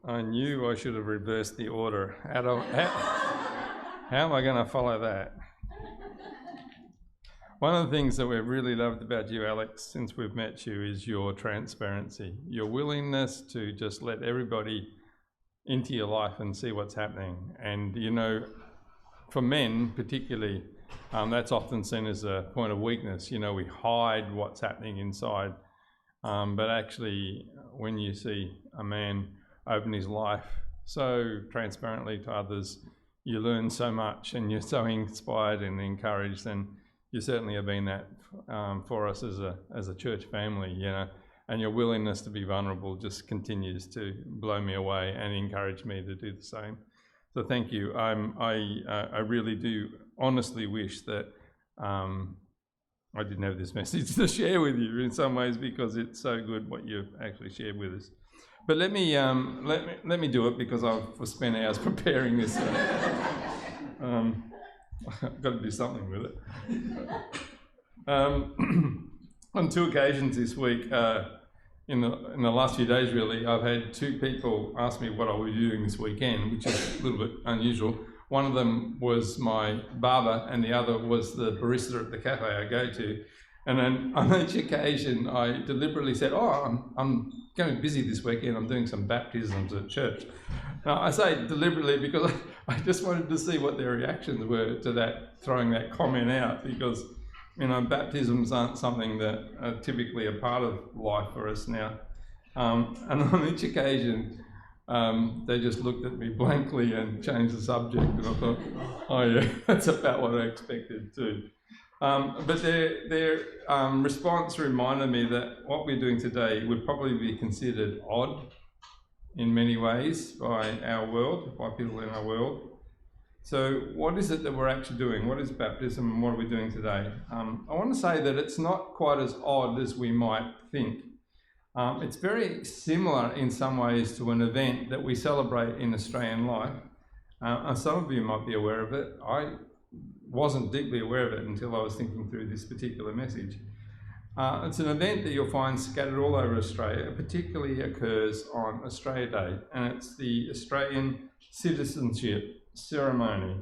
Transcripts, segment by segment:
I knew I should have reversed the order. How am I going to follow that? One of the things that we've really loved about you, Alex, since we've met you is your transparency, your willingness to just let everybody into your life and see what's happening. And, you know, for men particularly, that's often seen as a point of weakness. You know, we hide what's happening inside. But actually, when you see a man open his life so transparently to others, you learn so much and you're so inspired and encouraged, and you certainly have been that for us as a church family, you know, and your willingness to be vulnerable just continues to blow me away and encourage me to do the same. So thank you. I really do honestly wish that I didn't have this message to share with you in some ways, because it's so good what you've actually shared with us. But let me do it, because I've spent hours preparing this. I've got to do something with it. On two occasions this week, in the last few days really, I've had two people ask me what I was doing this weekend, which is a little bit unusual. One of them was my barber and the other was the barista at the cafe I go to. And then on each occasion, I deliberately said, I'm going to be busy this weekend. I'm doing some baptisms at church. Now, I say deliberately because I just wanted to see what their reactions were to that, throwing that comment out, because, you know, baptisms aren't something that are typically a part of life for us now. And on each occasion, they just looked at me blankly and changed the subject, and I thought, oh yeah, that's about what I expected too. But their response reminded me that what we're doing today would probably be considered odd in many ways by our world, by people in our world. So what is it that we're actually doing? What is baptism and what are we doing today? I want to say that it's not quite as odd as we might think. It's very similar in some ways to an event that we celebrate in Australian life. And some of you might be aware of it. I wasn't deeply aware of it until I was thinking through this particular message. It's an event that you'll find scattered all over Australia. It particularly occurs on Australia Day, and it's the Australian citizenship ceremony.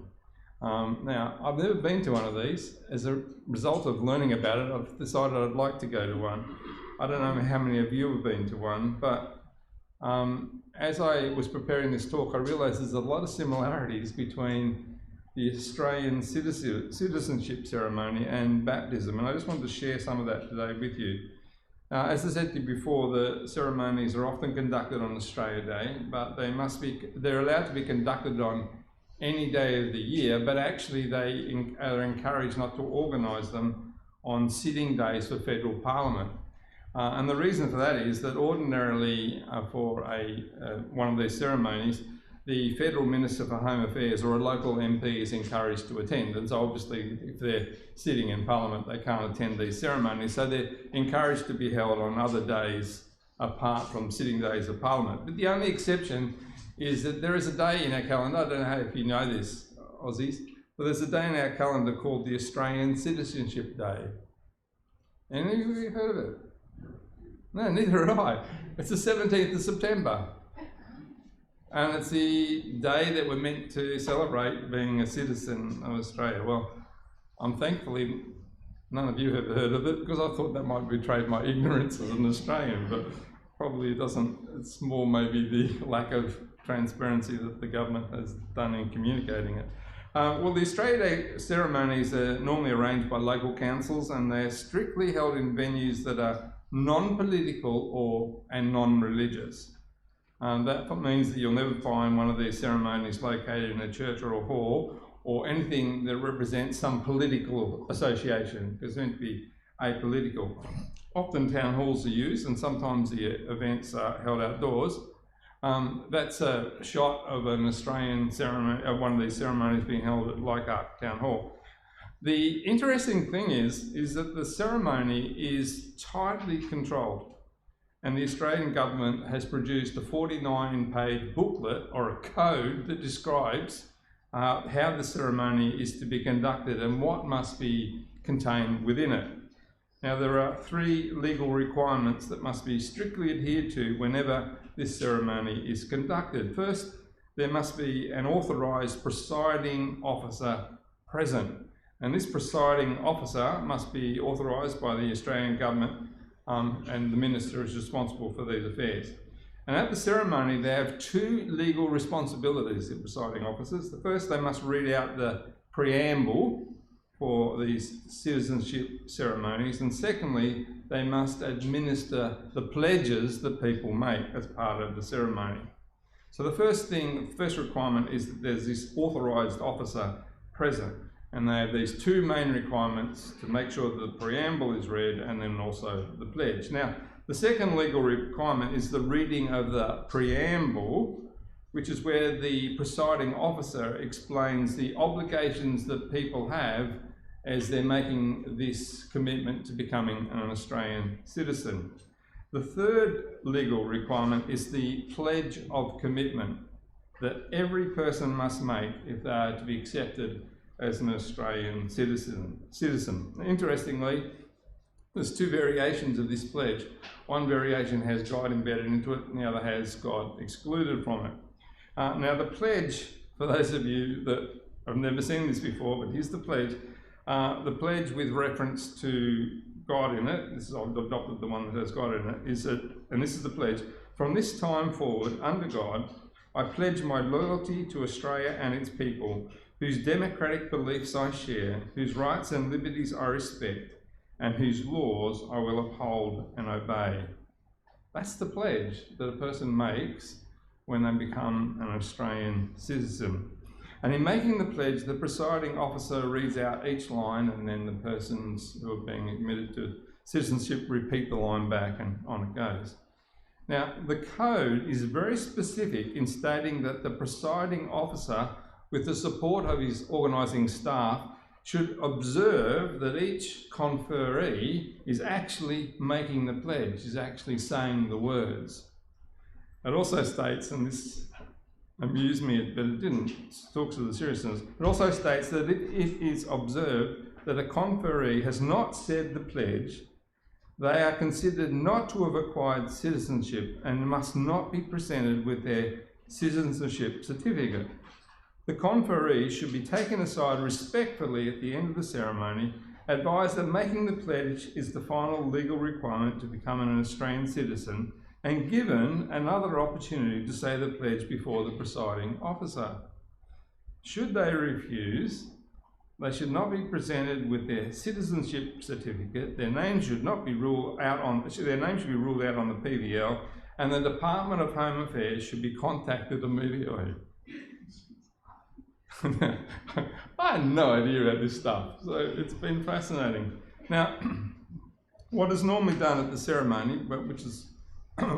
Now, I've never been to one of these. As a result of learning about it, I've decided I'd like to go to one. I don't know how many of you have been to one, but as I was preparing this talk, I realised there's a lot of similarities between the Australian citizenship ceremony and baptism, and I just wanted to share some of that today with you. As I said to you before, the ceremonies are often conducted on Australia Day, but they're allowed to be conducted on any day of the year, but actually they are encouraged not to organise them on sitting days for federal parliament. And the reason for that is that ordinarily for one of these ceremonies, the Federal Minister for Home Affairs or a local MP is encouraged to attend. And so obviously if they're sitting in Parliament, they can't attend these ceremonies. So they're encouraged to be held on other days apart from sitting days of Parliament. But the only exception is that there is a day in our calendar, I don't know if you know this, Aussies, but there's a day in our calendar called the Australian Citizenship Day. Any of you heard of it? No, neither have I. It's the 17th of September. And it's the day that we're meant to celebrate being a citizen of Australia. Well, thankfully none of you have heard of it, because I thought that might betray my ignorance as an Australian, but probably it doesn't. It's more maybe the lack of transparency that the government has done in communicating it. Well, the Australia Day ceremonies are normally arranged by local councils, and they're strictly held in venues that are non-political and non-religious. That means that you'll never find one of these ceremonies located in a church or a hall or anything that represents some political association, because it's meant to be apolitical. Often town halls are used, and sometimes the events are held outdoors. That's a shot of an Australian ceremony, one of these ceremonies being held at Leichhardt Town Hall. The interesting thing is that the ceremony is tightly controlled. And the Australian government has produced a 49-page booklet or a code that describes how the ceremony is to be conducted and what must be contained within it. Now, there are 3 legal requirements that must be strictly adhered to whenever this ceremony is conducted. First, there must be an authorised presiding officer present, and this presiding officer must be authorised by the Australian government, and the minister is responsible for these affairs. And at the ceremony, they have 2 legal responsibilities, the presiding officers. The first, they must read out the preamble for these citizenship ceremonies, and secondly, they must administer the pledges that people make as part of the ceremony. So the first requirement is that there's this authorised officer present, and they have these 2 main requirements to make sure that the preamble is read and then also the pledge. Now, the second legal requirement is the reading of the preamble, which is where the presiding officer explains the obligations that people have as they're making this commitment to becoming an Australian citizen. The third legal requirement is the pledge of commitment that every person must make if they are to be accepted as an Australian citizen. Interestingly, there's 2 variations of this pledge. One variation has God embedded into it, and the other has God excluded from it. Now, the pledge, for those of you that have never seen this before, but here's the pledge. The pledge with reference to God in it, I've adopted the one that has God in it, and this is the pledge: from this time forward, under God, I pledge my loyalty to Australia and its people, whose democratic beliefs I share, whose rights and liberties I respect, and whose laws I will uphold and obey. That's the pledge that a person makes when they become an Australian citizen. And in making the pledge, the presiding officer reads out each line, and then the persons who are being admitted to citizenship repeat the line back, and on it goes. Now, the code is very specific in stating that the presiding officer, with the support of his organising staff, should observe that each conferee is actually making the pledge, is actually saying the words. It also states, and this amused me, but it didn't talk to the seriousness, it also states that if it is observed that a conferee has not said the pledge, they are considered not to have acquired citizenship and must not be presented with their citizenship certificate. The conferee should be taken aside respectfully at the end of the ceremony, advised that making the pledge is the final legal requirement to become an Australian citizen, and given another opportunity to say the pledge before the presiding officer. Should they refuse, they should not be presented with their citizenship certificate. Their name should be ruled out on the PVL, and the Department of Home Affairs should be contacted immediately. I had no idea about this stuff, so it's been fascinating. Now, what is normally done at the ceremony, but which is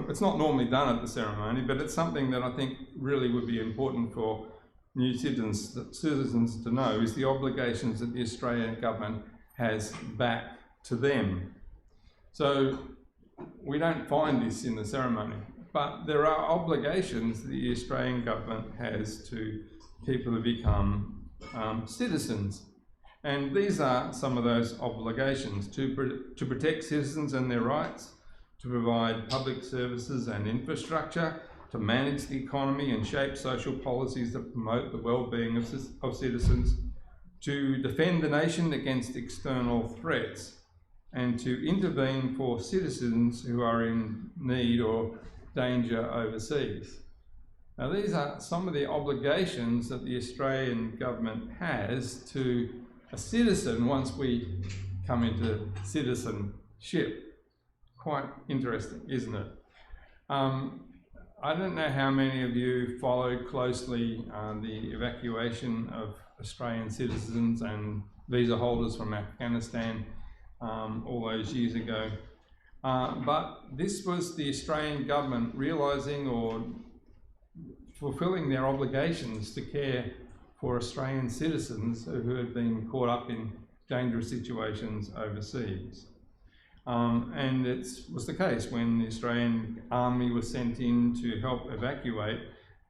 it's not normally done at the ceremony, but it's something that I think really would be important for new citizens to know, is the obligations that the Australian government has back to them. So we don't find this in the ceremony, but there are obligations that the Australian government has to people who become citizens. And these are some of those obligations: to protect citizens and their rights, to provide public services and infrastructure, to manage the economy and shape social policies that promote the well-being of citizens, to defend the nation against external threats, and to intervene for citizens who are in need or danger overseas. Now, these are some of the obligations that the Australian government has to a citizen once we come into citizenship. Quite interesting, isn't it? I don't know how many of you followed closely the evacuation of Australian citizens and visa holders from Afghanistan all those years ago. But this was the Australian government realising or fulfilling their obligations to care for Australian citizens who had been caught up in dangerous situations overseas. And it was the case when the Australian Army was sent in to help evacuate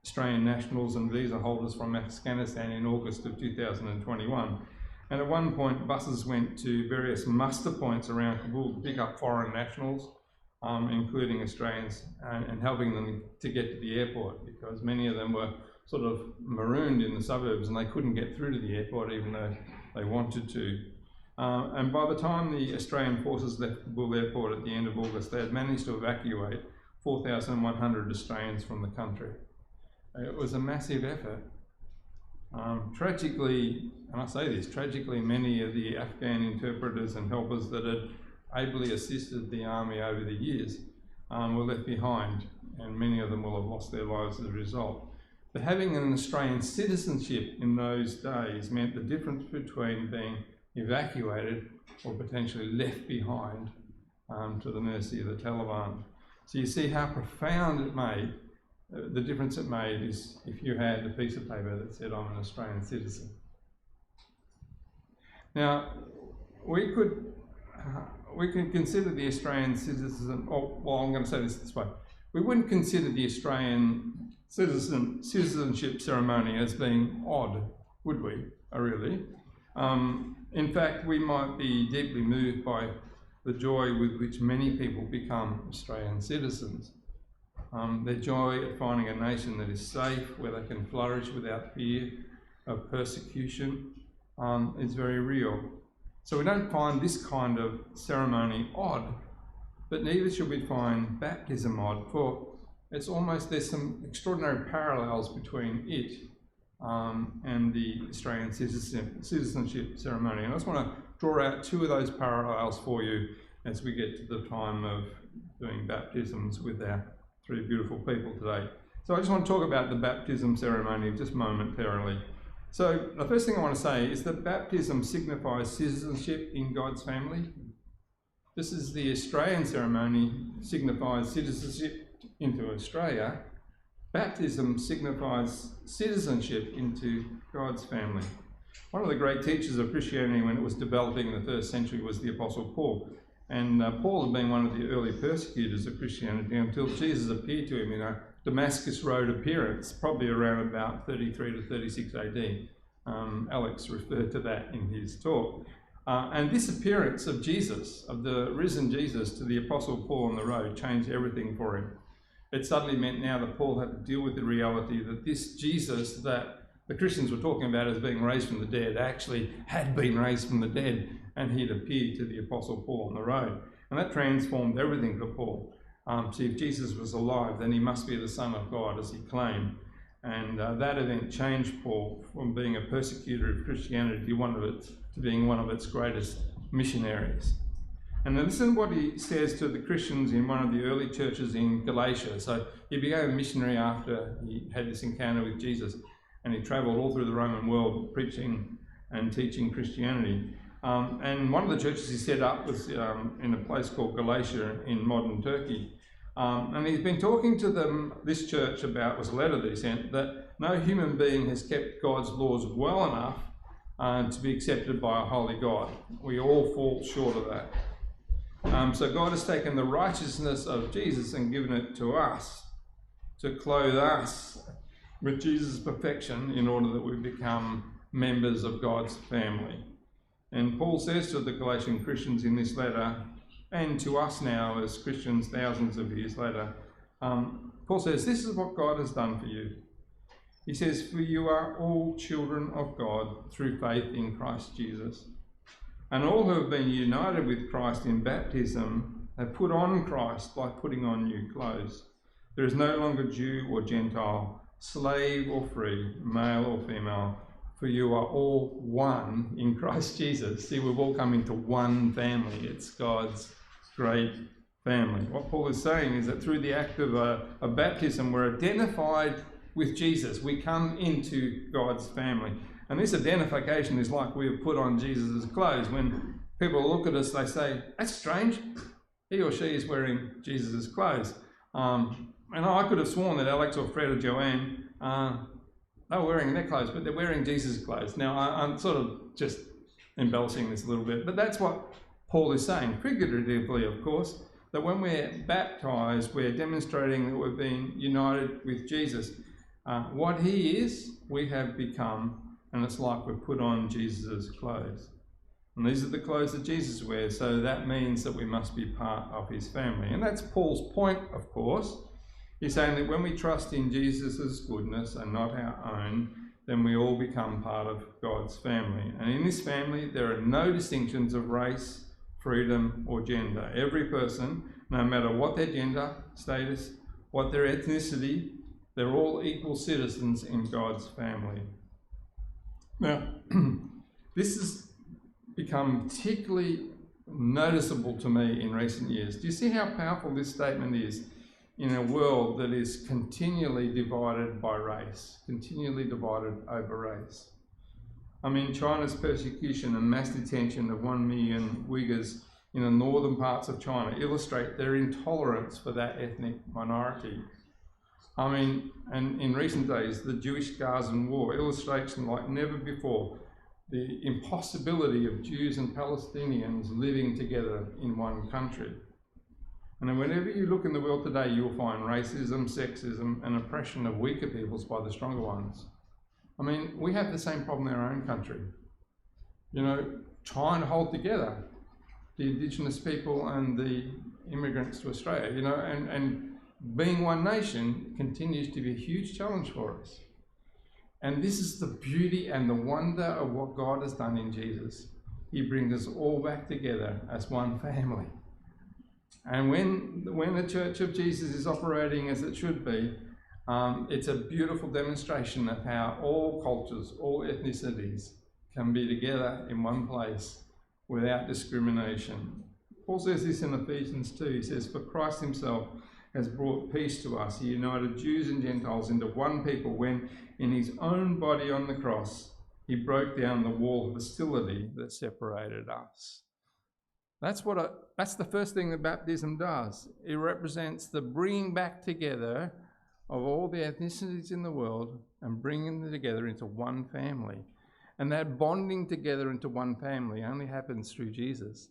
Australian nationals and visa holders from Afghanistan in August of 2021. And at one point, buses went to various muster points around Kabul to pick up foreign nationals, including Australians, and helping them to get to the airport, because many of them were sort of marooned in the suburbs and they couldn't get through to the airport even though they wanted to. And by the time the Australian forces left Kabul airport at the end of August, they had managed to evacuate 4,100 Australians from the country. It was a massive effort. Tragically, and I say this, tragically many of the Afghan interpreters and helpers that had ably assisted the army over the years were left behind, and many of them will have lost their lives as a result. But having an Australian citizenship in those days meant the difference between being evacuated or potentially left behind to the mercy of the Taliban. So you see how profound it made. The difference it made is if you had a piece of paper that said, I'm an Australian citizen. Now, we can consider the Australian citizen, well, I'm going to say this way. We wouldn't consider the Australian citizenship ceremony as being odd, would we, really? In fact, we might be deeply moved by the joy with which many people become Australian citizens. Their joy at finding a nation that is safe, where they can flourish without fear of persecution, is very real. So we don't find this kind of ceremony odd, but neither should we find baptism odd, for it's almost, there's some extraordinary parallels between it and the Australian citizenship ceremony. And I just want to draw out two of those parallels for you as we get to the time of doing baptisms with our three beautiful people today. So I just want to talk about the baptism ceremony just momentarily. So the first thing I want to say is that baptism signifies citizenship in God's family. This is the Australian ceremony, signifies citizenship into Australia. Baptism signifies citizenship into God's family. One of the great teachers of Christianity when it was developing in the first century was the Apostle Paul. And Paul had been one of the early persecutors of Christianity until Jesus appeared to him in a Damascus Road appearance, probably around about 33 to 36 AD. Alex referred to that in his talk. And this appearance of Jesus, of the risen Jesus, to the Apostle Paul on the road changed everything for him. It suddenly meant now that Paul had to deal with the reality that this Jesus that the Christians were talking about as being raised from the dead actually had been raised from the dead, and he had appeared to the Apostle Paul on the road. And that transformed everything for Paul. See, if Jesus was alive, then he must be the Son of God, as he claimed. And that event changed Paul from being a persecutor of Christianity to being one of its greatest missionaries. And then listen to what he says to the Christians in one of the early churches in Galatia. So he became a missionary after he had this encounter with Jesus, and he travelled all through the Roman world preaching and teaching Christianity. And one of the churches he set up was in a place called Galatia in modern Turkey. And he's been talking to this church about, it was a letter that he sent, that no human being has kept God's laws well enough to be accepted by a holy God. We all fall short of that. So God has taken the righteousness of Jesus and given it to us, to clothe us with Jesus' perfection in order that we become members of God's family. And Paul says to the Galatian Christians in this letter, and to us now as Christians thousands of years later, Paul says, this is what God has done for you. He says, for you are all children of God through faith in Christ Jesus. And all who have been united with Christ in baptism have put on Christ like putting on new clothes. There is no longer Jew or Gentile, slave or free, male or female, for you are all one in Christ Jesus. See, we've all come into one family. It's God's great family. What Paul is saying is that through the act of a baptism, we're identified with Jesus. We come into God's family. And this identification is like we have put on Jesus' clothes. When people look at us, they say, that's strange. He or she is wearing Jesus' clothes. And I could have sworn that Alex or Fred or Joanne, they were wearing their clothes, but they're wearing Jesus' clothes. Now, I'm sort of just embellishing this a little bit, but that's what Paul is saying, figuratively, of course, that when we're baptised, we're demonstrating that we've been united with Jesus. What he is, we have become and it's like we've put on Jesus' clothes. And these are the clothes that Jesus wears, so that means that we must be part of his family. And that's Paul's point, of course. He's saying that when we trust in Jesus' goodness and not our own, then we all become part of God's family. And in this family, there are no distinctions of race, freedom, or gender. Every person, no matter what their gender, status, what their ethnicity, they're all equal citizens in God's family. Now, this has become particularly noticeable to me in recent years. Do you see how powerful this statement is in a world that is continually divided by race, continually divided over race? I mean, China's persecution and mass detention of 1 million Uyghurs in the northern parts of China illustrate their intolerance for that ethnic minority. I mean, and in recent days, the Jewish-Gazan war illustrates like never before the impossibility of Jews and Palestinians living together in one country. And whenever you look in the world today, you'll find racism, sexism, and oppression of weaker peoples by the stronger ones. I mean, we have the same problem in our own country. You know, trying to hold together the Indigenous people and the immigrants to Australia, you know, and being one nation continues to be a huge challenge for us. And this is the beauty and the wonder of what God has done in Jesus. He brings us all back together as one family. And when the Church of Jesus is operating as it should be, it's a beautiful demonstration of how all cultures, all ethnicities can be together in one place without discrimination. Paul says this in Ephesians 2. He says, "For Christ himself has brought peace to us. He united Jews and Gentiles into one people when, in his own body on the cross, he broke down the wall of hostility that separated us." That's the first thing that baptism does. It represents the bringing back together of all the ethnicities in the world and bringing them together into one family. And that bonding together into one family only happens through Jesus.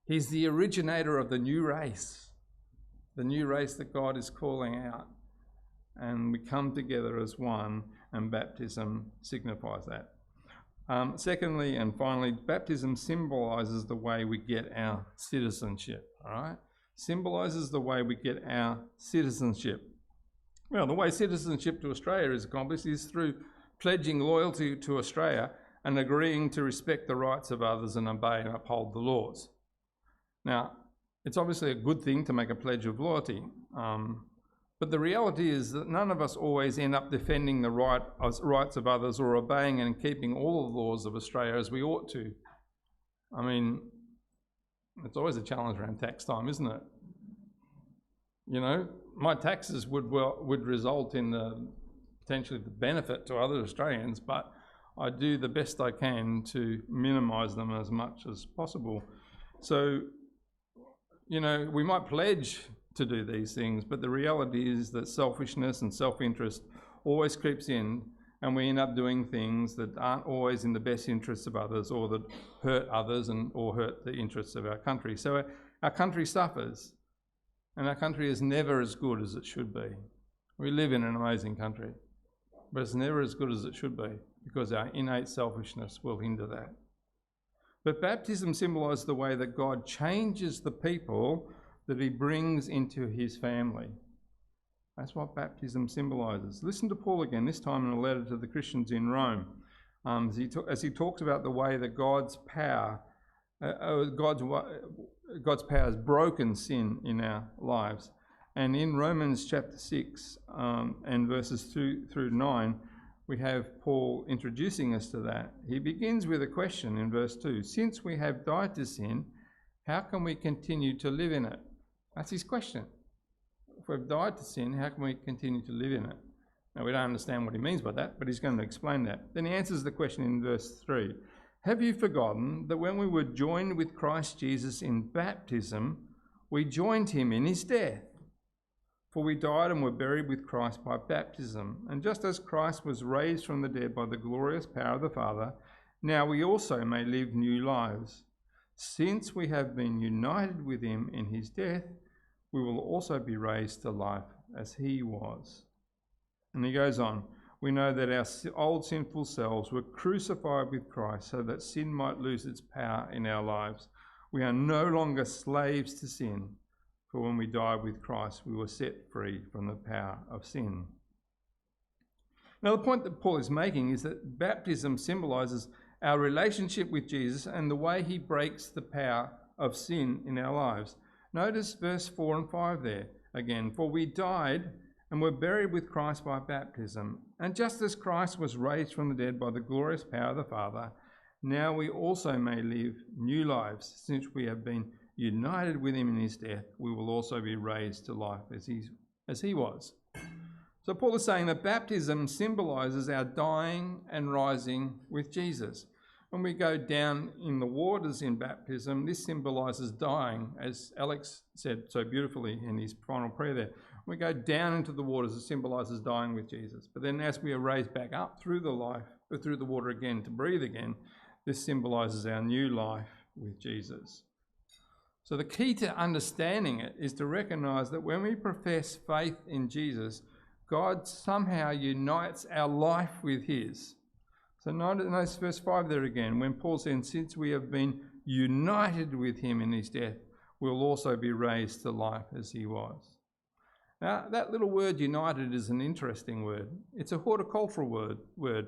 He's the originator of the new race that God is calling out. And we come together as one, and baptism signifies that. Secondly and finally, baptism symbolises the way we get our citizenship, all right? Symbolises the way we get our citizenship. Well, the way citizenship to Australia is accomplished is through pledging loyalty to Australia and agreeing to respect the rights of others and obey and uphold the laws. Now, it's obviously a good thing to make a pledge of loyalty, but the reality is that none of us always end up defending the rights of others or obeying and keeping all the laws of Australia as we ought to. I mean, it's always a challenge around tax time, isn't it? You know, my taxes would result in potentially the benefit to other Australians, but I do the best I can to minimise them as much as possible. So, you know, we might pledge to do these things, but the reality is that selfishness and self-interest always creeps in, and we end up doing things that aren't always in the best interests of others, or that hurt others or hurt the interests of our country. So our country suffers, and our country is never as good as it should be. We live in an amazing country, but it's never as good as it should be because our innate selfishness will hinder that. But baptism symbolises the way that God changes the people that he brings into his family. That's what baptism symbolises. Listen to Paul again, this time in a letter to the Christians in Rome, as he talks about the way that God's power has broken sin in our lives. And in Romans chapter 6 and verses 2 through 9, we have Paul introducing us to that. He begins with a question in verse 2. Since we have died to sin, how can we continue to live in it? That's his question. If we've died to sin, how can we continue to live in it? Now, we don't understand what he means by that, but he's going to explain that. Then he answers the question in verse 3. Have you forgotten that when we were joined with Christ Jesus in baptism, we joined him in his death? For we died and were buried with Christ by baptism. And just as Christ was raised from the dead by the glorious power of the Father, now we also may live new lives. Since we have been united with him in his death, we will also be raised to life as he was. And he goes on, we know that our old sinful selves were crucified with Christ so that sin might lose its power in our lives. We are no longer slaves to sin, for when we died with Christ, we were set free from the power of sin. Now, the point that Paul is making is that baptism symbolises our relationship with Jesus and the way he breaks the power of sin in our lives. Notice verse 4 and 5 there again. For we died and were buried with Christ by baptism. And just as Christ was raised from the dead by the glorious power of the Father, now we also may live new lives. Since we have been united with him in his death, we will also be raised to life as he was. So Paul is saying that baptism symbolises our dying and rising with Jesus. When we go down in the waters in baptism, this symbolises dying, as Alex said so beautifully in his final prayer there. When we go down into the waters, it symbolises dying with Jesus. But then as we are raised back up through the water again to breathe again, this symbolises our new life with Jesus. So the key to understanding it is to recognise that when we profess faith in Jesus, God somehow unites our life with his. So notice verse 5 there again, when Paul says, since we have been united with him in his death, we'll also be raised to life as he was. Now, that little word united is an interesting word. It's a horticultural word.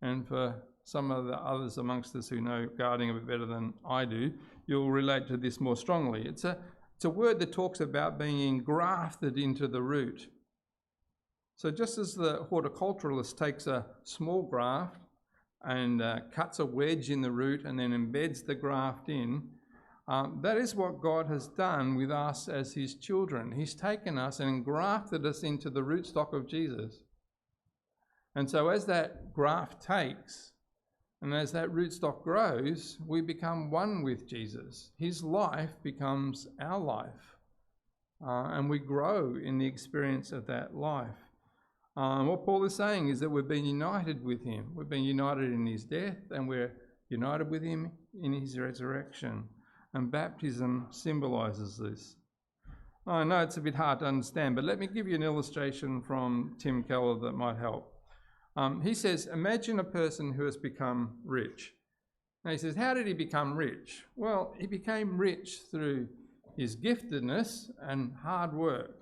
And for some of the others amongst us who know gardening a bit better than I do, you'll relate to this more strongly. It's a word that talks about being engrafted into the root. So just as the horticulturalist takes a small graft and cuts a wedge in the root and then embeds the graft in, that is what God has done with us as his children. He's taken us and engrafted us into the rootstock of Jesus. And so as that graft takes and as that rootstock grows, we become one with Jesus. His life becomes our life, and we grow in the experience of that life. What Paul is saying is that we've been united with him. We've been united in his death and we're united with him in his resurrection. And baptism symbolises this. I know it's a bit hard to understand, but let me give you an illustration from Tim Keller that might help. He says, imagine a person who has become rich. Now he says, how did he become rich? Well, he became rich through his giftedness and hard work.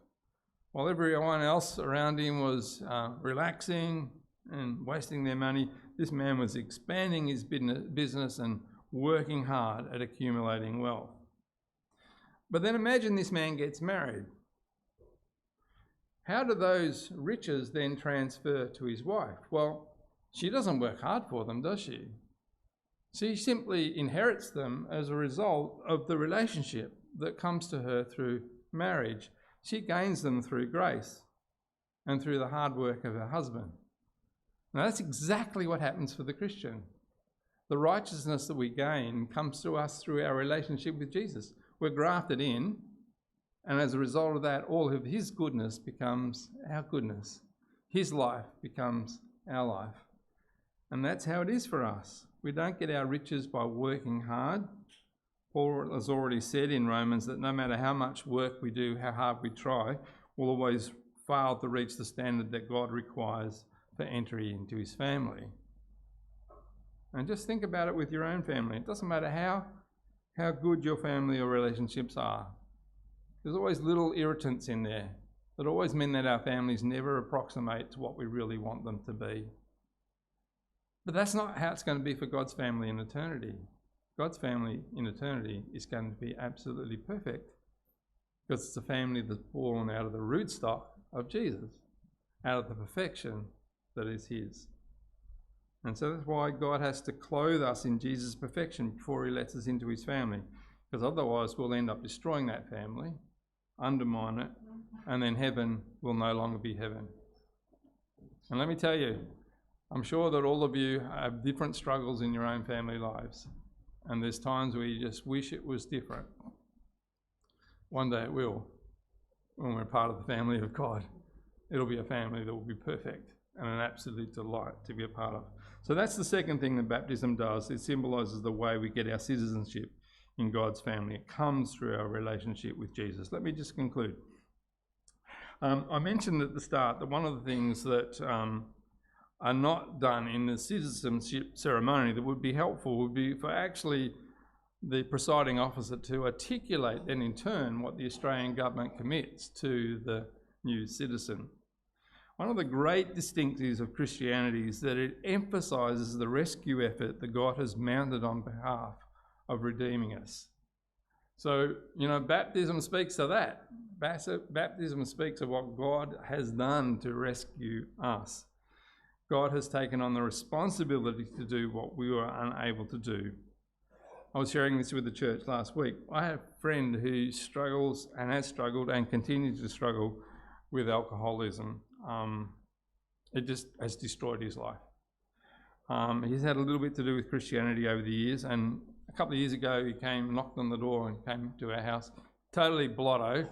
While everyone else around him was relaxing and wasting their money, this man was expanding his business and working hard at accumulating wealth. But then imagine this man gets married. How do those riches then transfer to his wife? Well, she doesn't work hard for them, does she? She simply inherits them as a result of the relationship that comes to her through marriage. She gains them through grace and through the hard work of her husband. Now that's exactly what happens for the Christian. The righteousness that we gain comes to us through our relationship with Jesus. We're grafted in, and as a result of that, all of his goodness becomes our goodness. His life becomes our life. And that's how it is for us. We don't get our riches by working hard. Paul has already said in Romans that no matter how much work we do, how hard we try, we'll always fail to reach the standard that God requires for entry into his family. And just think about it with your own family. It doesn't matter how good your family or relationships are. There's always little irritants in there that always mean that our families never approximate to what we really want them to be. But that's not how it's going to be for God's family in eternity. God's family in eternity is going to be absolutely perfect because it's a family that's born out of the rootstock of Jesus, out of the perfection that is his. And so that's why God has to clothe us in Jesus' perfection before he lets us into his family, because otherwise we'll end up destroying that family, undermine it, and then heaven will no longer be heaven. And let me tell you, I'm sure that all of you have different struggles in your own family lives. And there's times where you just wish it was different. One day it will, when we're part of the family of God. It'll be a family that will be perfect and an absolute delight to be a part of. So that's the second thing that baptism does. It symbolises the way we get our citizenship in God's family. It comes through our relationship with Jesus. Let me just conclude. I mentioned at the start that one of the things that are not done in the citizenship ceremony that would be helpful would be for actually the presiding officer to articulate then in turn what the Australian government commits to the new citizen. One of the great distinctives of Christianity is that it emphasises the rescue effort that God has mounted on behalf of redeeming us. So, baptism speaks to that. Baptism speaks of what God has done to rescue us. God has taken on the responsibility to do what we were unable to do. I was sharing this with the church last week. I have a friend who struggles and has struggled and continues to struggle with alcoholism. It just has destroyed his life. He's had a little bit to do with Christianity over the years, and a couple of years ago he came, knocked on the door and came to our house, totally blotto.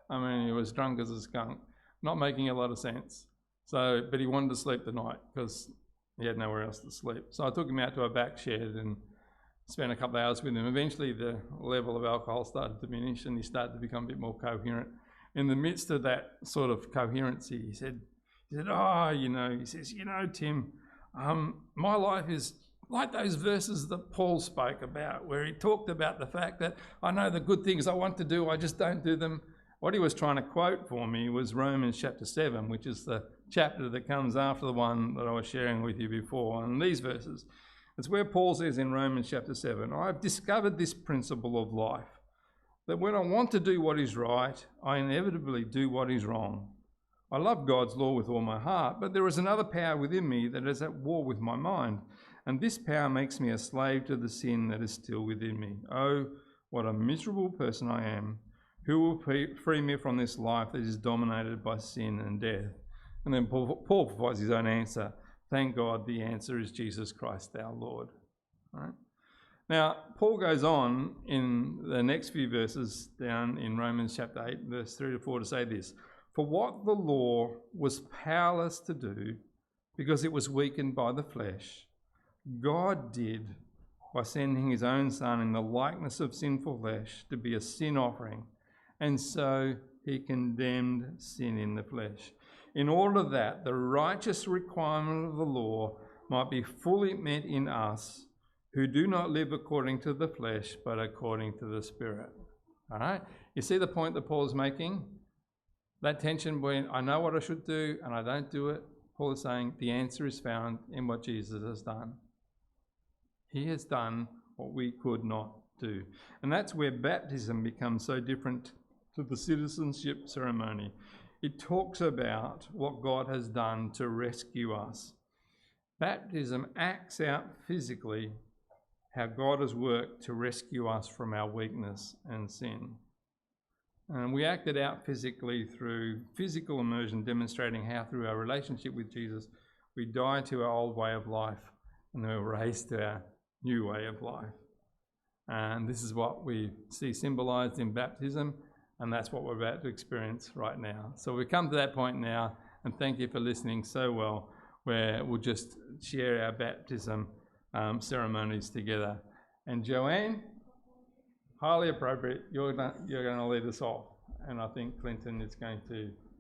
I mean, he was drunk as a skunk, not making a lot of sense. But he wanted to sleep the night because he had nowhere else to sleep. So I took him out to a back shed and spent a couple of hours with him. Eventually the level of alcohol started to diminish and he started to become a bit more coherent. In the midst of that sort of coherency, he said, Tim, my life is like those verses that Paul spoke about, where he talked about the fact that I know the good things I want to do, I just don't do them. What he was trying to quote for me was Romans chapter 7, which is the chapter that comes after the one that I was sharing with you before. And these verses, it's where Paul says in Romans chapter 7, I've discovered this principle of life, that when I want to do what is right, I inevitably do what is wrong. I love God's law with all my heart, but there is another power within me that is at war with my mind, and this power makes me a slave to the sin that is still within me. Oh, what a miserable person I am. Who will free me from this life that is dominated by sin and death? And then Paul provides his own answer. Thank God the answer is Jesus Christ our Lord. All right? Now, Paul goes on in the next few verses down in Romans chapter 8, verse 3 to 4 to say this. For what the law was powerless to do because it was weakened by the flesh, God did by sending his own Son in the likeness of sinful flesh to be a sin offering. And so he condemned sin in the flesh, in order that the righteous requirement of the law might be fully met in us, who do not live according to the flesh, but according to the Spirit. All right? You see the point that Paul is making? That tension between I know what I should do and I don't do it. Paul is saying the answer is found in what Jesus has done. He has done what we could not do. And that's where baptism becomes so different to the citizenship ceremony. It talks about what God has done to rescue us. Baptism acts out physically how God has worked to rescue us from our weakness and sin. And we act it out physically through physical immersion, demonstrating how through our relationship with Jesus, we die to our old way of life and then we're raised to our new way of life. And this is what we see symbolised in baptism, and that's what we're about to experience right now. So we come to that point now, and thank you for listening so well, where we'll just share our baptism ceremonies together. And Joanne, highly appropriate, you're going to lead us off, and I think Clinton is going to